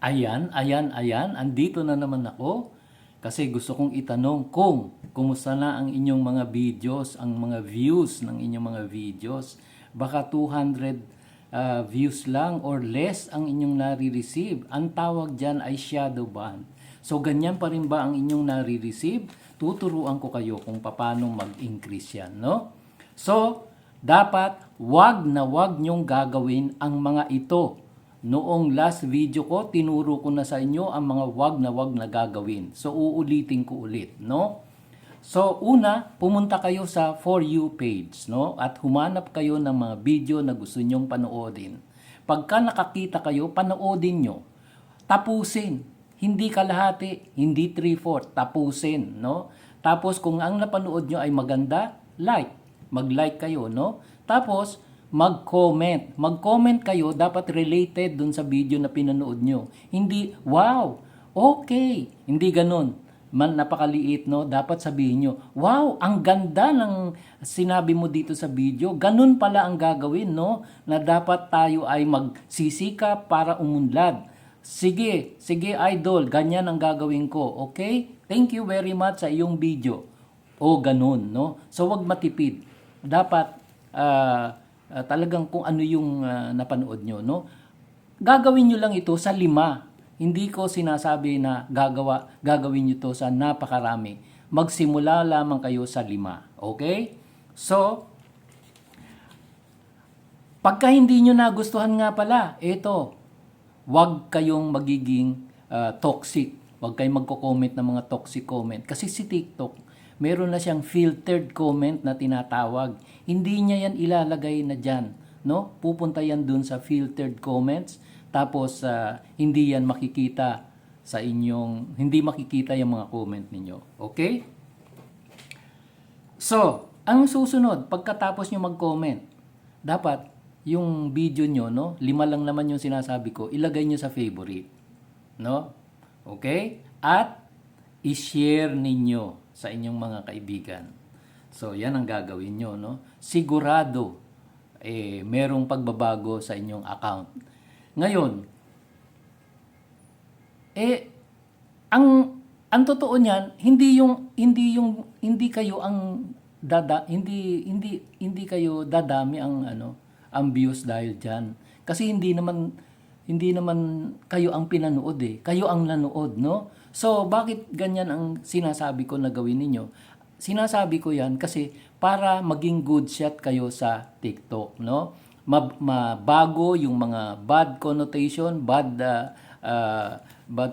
Ayan, andito na naman ako kasi gusto kong itanong kung kumusta na ang inyong mga videos, ang mga views ng inyong mga videos. Baka 200 views lang or less ang inyong nare-receive. Ang tawag dyan ay shadow ban. So ganyan pa rin ba ang inyong nare-receive? Tuturuan ko kayo kung paano mag-increase yan, no? So, dapat wag na wag nyong gagawin ang mga ito. Noong last video ko, tinuro ko na sa inyo ang mga wag na gagawin. So, uulitin ko ulit, no? So, una, pumunta kayo sa For You page, no? At humanap kayo ng mga video na gusto nyong panoodin. Pagka nakakita kayo, panoodin nyo. Tapusin. Hindi kalahati, hindi 3/4, tapusin, no? Tapos, kung ang napanood nyo ay maganda, like. Mag-like kayo, no? Tapos, mag-comment. Mag-comment kayo, dapat related dun sa video na pinanood nyo. Hindi, wow, okay. Hindi ganun. Napakaliit, no? Dapat sabihin nyo, wow, ang ganda ng sinabi mo dito sa video. Ganun pala ang gagawin, no? Na dapat tayo ay magsisikap para umunlad. Sige, idol, ganyan ang gagawin ko. Okay? Thank you very much sa iyong video. O ganun, no? So, wag matipid. Dapat, talagang kung ano yung napanood nyo, no? Gagawin nyo lang ito sa 5. Hindi ko sinasabi na gagawin nyo to sa napakarami. Magsimula lamang kayo sa 5. Okay? So, pagka hindi nyo nagustuhan nga pala, ito, wag kayong magiging toxic. Wag kayong magko-comment ng mga toxic comment. Kasi si TikTok, meron na siyang filtered comment na tinatawag. Hindi niya yan ilalagay na dyan. No? Pupunta yan dun sa filtered comments. Tapos, hindi yan makikita sa inyong, hindi makikita yung mga comment ninyo. Okay? So, ang susunod, pagkatapos nyo mag-comment, dapat yung video nyo, no? 5 lang naman yung sinasabi ko, ilagay nyo sa favorite. No? Okay? At, i-share ninyo sa inyong mga kaibigan. So, yan ang gagawin nyo, no? Sigurado, merong pagbabago sa inyong account. Ngayon, ang totoo niyan, hindi kayo ang hindi kayo dadami ang views dahil diyan. Kasi hindi naman kayo ang pinanood Kayo ang nanood, no? So, bakit ganyan ang sinasabi ko na gawin ninyo? Sinasabi ko yan kasi para maging good shot kayo sa TikTok, no? Mabago yung mga bad connotation, bad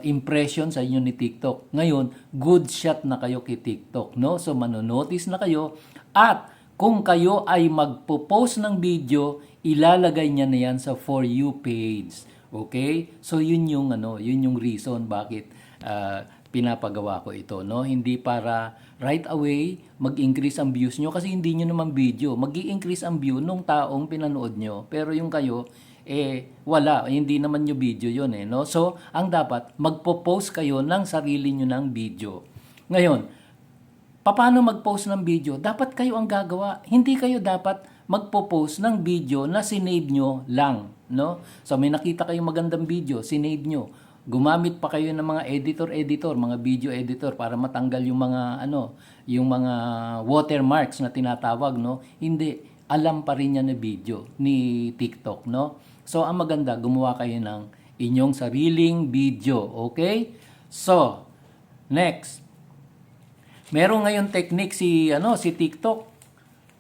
impression sa inyo ni TikTok. Ngayon, good shot na kayo kay TikTok, no? So, manonotice na kayo at kung kayo ay magpo-post ng video, ilalagay niya na yan sa For You page. Okay? So, yun yung reason bakit pinapagawa ko ito, no? Hindi para right away mag-increase ang views nyo kasi hindi nyo naman video. Mag-i-increase ang view nung taong pinanood nyo. Pero yung kayo, wala. Hindi naman nyo video yun, no? So, ang dapat, magpo-post kayo ng sarili nyo ng video. Ngayon, paano mag-post ng video? Dapat kayo ang gagawa. Hindi kayo dapat magpo-post ng video na sinave nyo lang, no? So, may nakita kayong magandang video, sinave nyo. Gumamit pa kayo ng mga editor, mga video editor para matanggal yung mga yung mga watermarks na tinatawag, no? Hindi, alam pa rin niya na video ni TikTok, no? So, ang maganda, gumawa kayo ng inyong sariling video, okay? So, next. Meron ngayon technique si TikTok.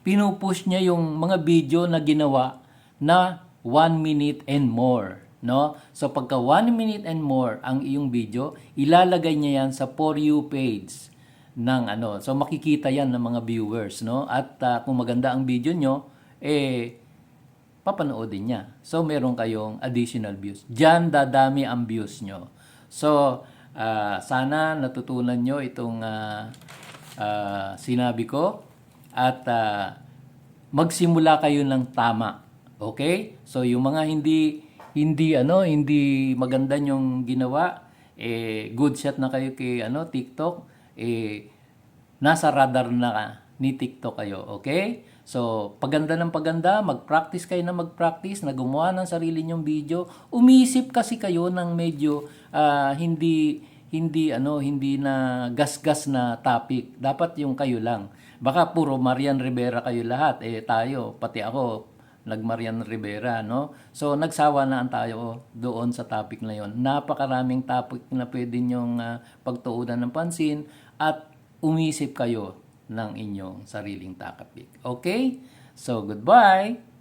Pinupush niya yung mga video na ginawa na 1 minute and more. No? So pagka 1 minute and more ang iyong video, ilalagay niya yan sa For You page ng So makikita yan ng mga viewers, no? At kung maganda ang video nyo, papanoodin niya. So meron kayong additional views. Diyan dadami ang views nyo. So sana natutunan nyo itong sinabi ko at magsimula kayo ng tama. Okay? So yung mga hindi maganda yung ginawa, good shot na kayo kay TikTok, nasa radar na ni TikTok kayo, okay? So, paganda ng paganda, mag-practice kayo na mag-practice, na gumawa ng sarili nyong video. Umisip kasi kayo ng medyo hindi na gasgas na topic. Dapat yung kayo lang. Baka puro Marian Rivera kayo lahat. Tayo, pati ako, nag-Marian Rivera, no? So, nagsawa na ang tayo doon sa topic na yon. Napakaraming topic na pwede nyong pagtuunan ng pansin at umisip kayo ng inyong sariling topic. Okay? So, goodbye!